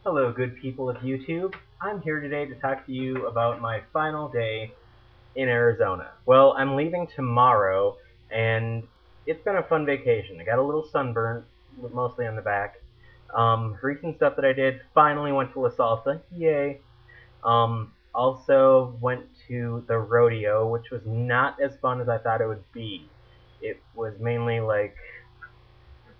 Hello, good people of YouTube. I'm here today to talk to you about my final day in Arizona. Well, I'm leaving tomorrow, and it's been a fun vacation. I got a little sunburn, mostly on the back. Recent stuff that I did, finally went to La Salsa. Yay. Also went to the rodeo, which was not as fun as I thought it would be. It was mainly like,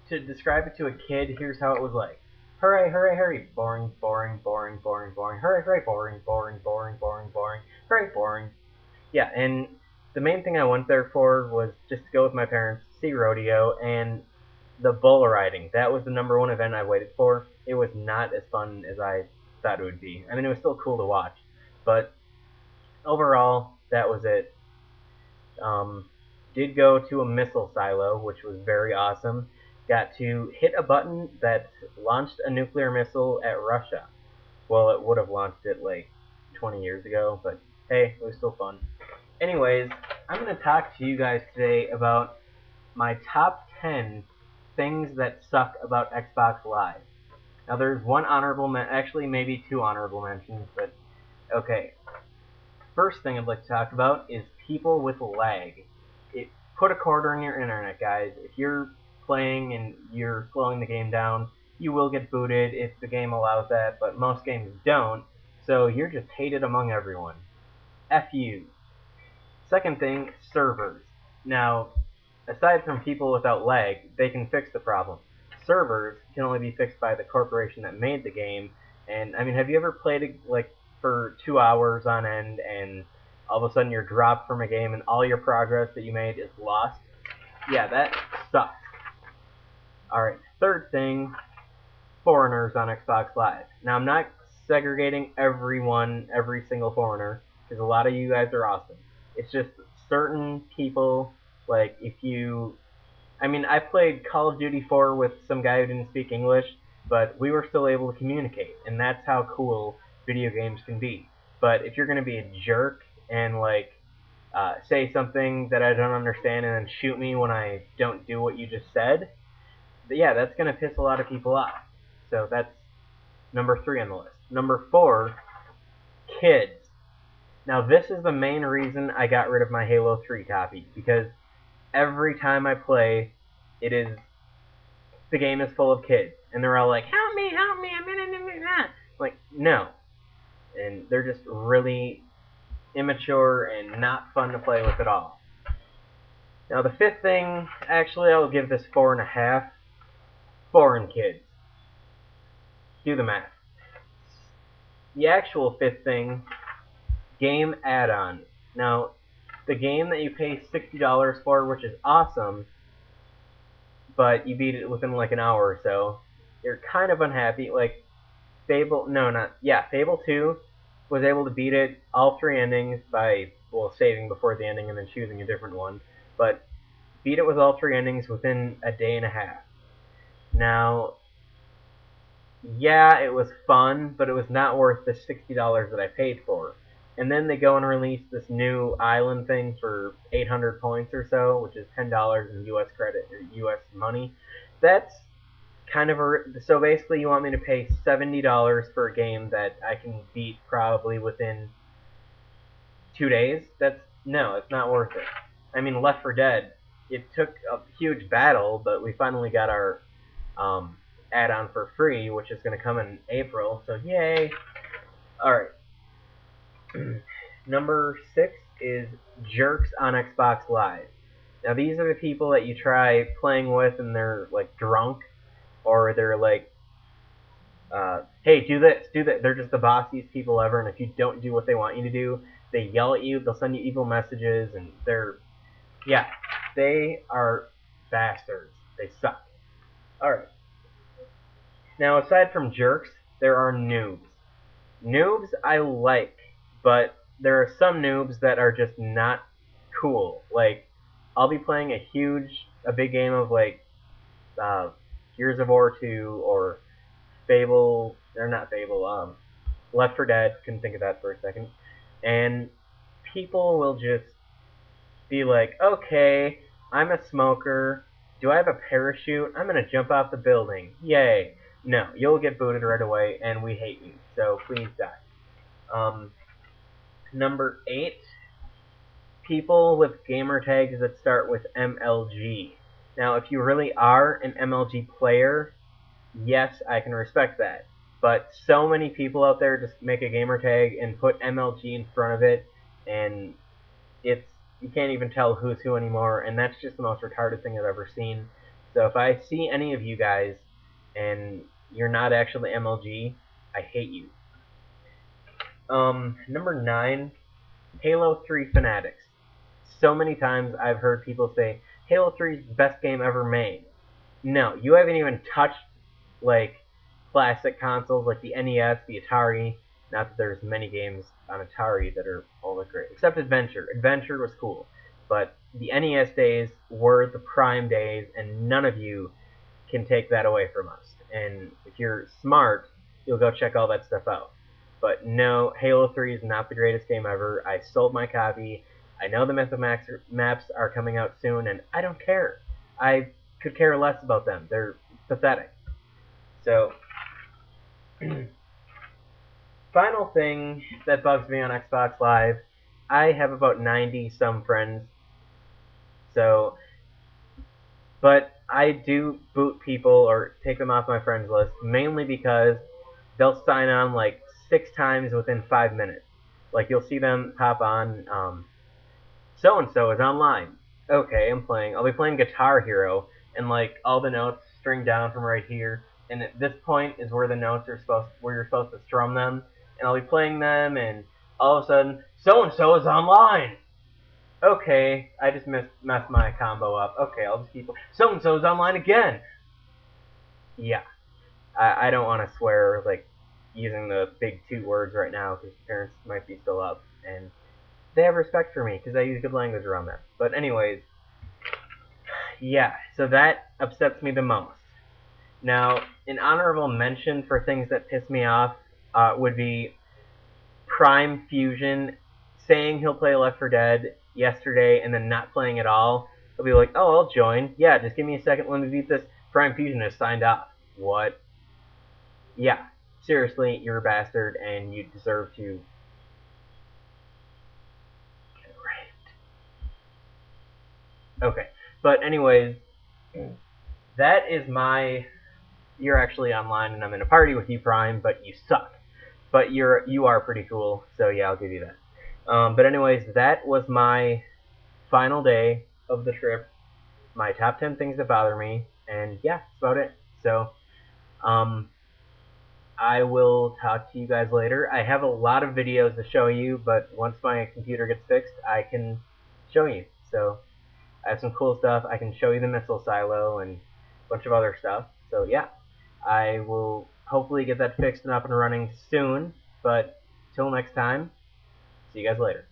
to describe it to a kid, here's how it was like. Hooray, hooray, hurry. Boring, boring, boring, boring, boring. Hooray, hooray, boring, boring, boring, boring, boring. Hooray, boring. Yeah, and the main thing I went there for was just to go with my parents, see rodeo, and the bull riding. That was the #1 event I waited for. It was not as fun as I thought it would be. I mean, it was still cool to watch, but overall, that was it. Um, did go to a missile silo, which was very awesome. Got to hit a button that launched a nuclear missile at Russia. Well, it would have launched it like 20 years ago, but hey, it was still fun. Anyways, I'm going to talk to you guys today about my top 10 things that suck about Xbox Live. Now, there's one actually maybe two honorable mentions, but okay. First thing I'd like to talk about is people with lag. Put a quarter in your internet, guys. If you're playing and you're slowing the game down, you will get booted if the game allows that, but most games don't, so you're just hated among everyone. F you. Second thing, servers. Now, aside from people without lag, they can fix the problem. Servers can only be fixed by the corporation that made the game, and I mean, have you ever played like for 2 hours on end and all of a sudden you're dropped from a game and all your progress that you made is lost? Yeah, that sucks. Alright, third thing, foreigners on Xbox Live. Now, I'm not segregating every single foreigner, because a lot of you guys are awesome. It's just certain people, like if you... I mean, I played Call of Duty 4 with some guy who didn't speak English, but we were still able to communicate, and that's how cool video games can be. But if you're going to be a jerk and, like, say something that I don't understand and then shoot me when I don't do what you just said, yeah, that's going to piss a lot of people off. So that's #3 on the list. #4, kids. Now, this is the main reason I got rid of my Halo 3 copy, because every time I play, the game is full of kids, and they're all like, help me, I'm in that. Like, no. And they're just really immature and not fun to play with at all. Now, the fifth thing, actually, I'll give this 4.5. Foreign kids. Do the math. The actual fifth thing, game add-on. Now, the game that you pay $60 for, which is awesome, but you beat it within like an hour or so, you're kind of unhappy. Like, Fable 2 was able to beat it all 3 endings by, well, saving before the ending and then choosing a different one, but beat it with all 3 endings within a day and a half. Now, yeah, it was fun, but it was not worth the $60 that I paid for. And then they go and release this new island thing for 800 points or so, which is $10 in US credit or US money. That's kind of so basically you want me to pay $70 for a game that I can beat probably within 2 days? No, it's not worth it. I mean, Left 4 Dead, it took a huge battle, but we finally got our add-on for free, which is going to come in April, so yay! Alright. #6 is jerks on Xbox Live. Now, these are the people that you try playing with and they're, like, drunk, or they're like, hey, do this, do that. They're just the bossiest people ever, and if you don't do what they want you to do, they yell at you, they'll send you evil messages, and they are bastards. They suck. Alright. Now, aside from jerks, there are noobs. Noobs I like, but there are some noobs that are just not cool. Like, I'll be playing a big game of, like, Gears of War 2 or Left 4 Dead, couldn't think of that for a second, and people will just be like, okay, I'm a smoker, do I have a parachute? I'm gonna jump off the building, yay. No, you'll get booted right away, and we hate you. So please die. Number 8, people with gamer tags that start with MLG. Now, if you really are an MLG player, yes, I can respect that. But so many people out there just make a gamer tag and put MLG in front of it, and you can't even tell who's who anymore, and that's just the most retarded thing I've ever seen. So if I see any of you guys and you're not actually MLG, I hate you. Number 9, Halo 3 fanatics. So many times I've heard people say Halo 3 is the best game ever made. No, you haven't even touched like classic consoles like the NES, the Atari. Not that there's many games on Atari that are all that great, except Adventure. Adventure was cool, but the NES days were the prime days, and none of you can take that away from us. And if you're smart, you'll go check all that stuff out. But no, Halo 3 is not the greatest game ever. I sold my copy. I know the Mythic maps are coming out soon, and I don't care. I could care less about them. They're pathetic. So, final thing that bugs me on Xbox Live, I have about 90 some friends. So, but I do boot people or take them off my friends list mainly because they'll sign on like 6 times within 5 minutes. Like you'll see them pop on, so and so is online. Okay, I'm playing. I'll be playing Guitar Hero, and like all the notes string down from right here. And at this point is where the notes are where you're supposed to strum them. And I'll be playing them, and all of a sudden, so and so is online. Okay, I just messed my combo up. Okay, I'll just keep. So and so is online again. Yeah, I don't want to swear like using the big 2 words right now because parents might be still up, and they have respect for me because I use good language around them. But anyways, yeah, so that upsets me the most. Now, an honorable mention for things that piss me off would be Prime Fusion saying he'll play Left 4 Dead yesterday and then not playing at all. He'll be like, oh, I'll join. Yeah, just give me a second. Let me beat this. Prime Fusion has signed off. What? Yeah, seriously, you're a bastard and you deserve to get raped. Okay, but anyways, that is my... You're actually online and I'm in a party with you, Prime, but you suck. But you are pretty cool, so yeah, I'll give you that. But anyways, that was my final day of the trip. My top 10 things that bother me, and yeah, that's about it. So, I will talk to you guys later. I have a lot of videos to show you, but once my computer gets fixed, I can show you. So, I have some cool stuff. I can show you the missile silo and a bunch of other stuff. So yeah, I will hopefully get that fixed and up and running soon. But till next time, see you guys later.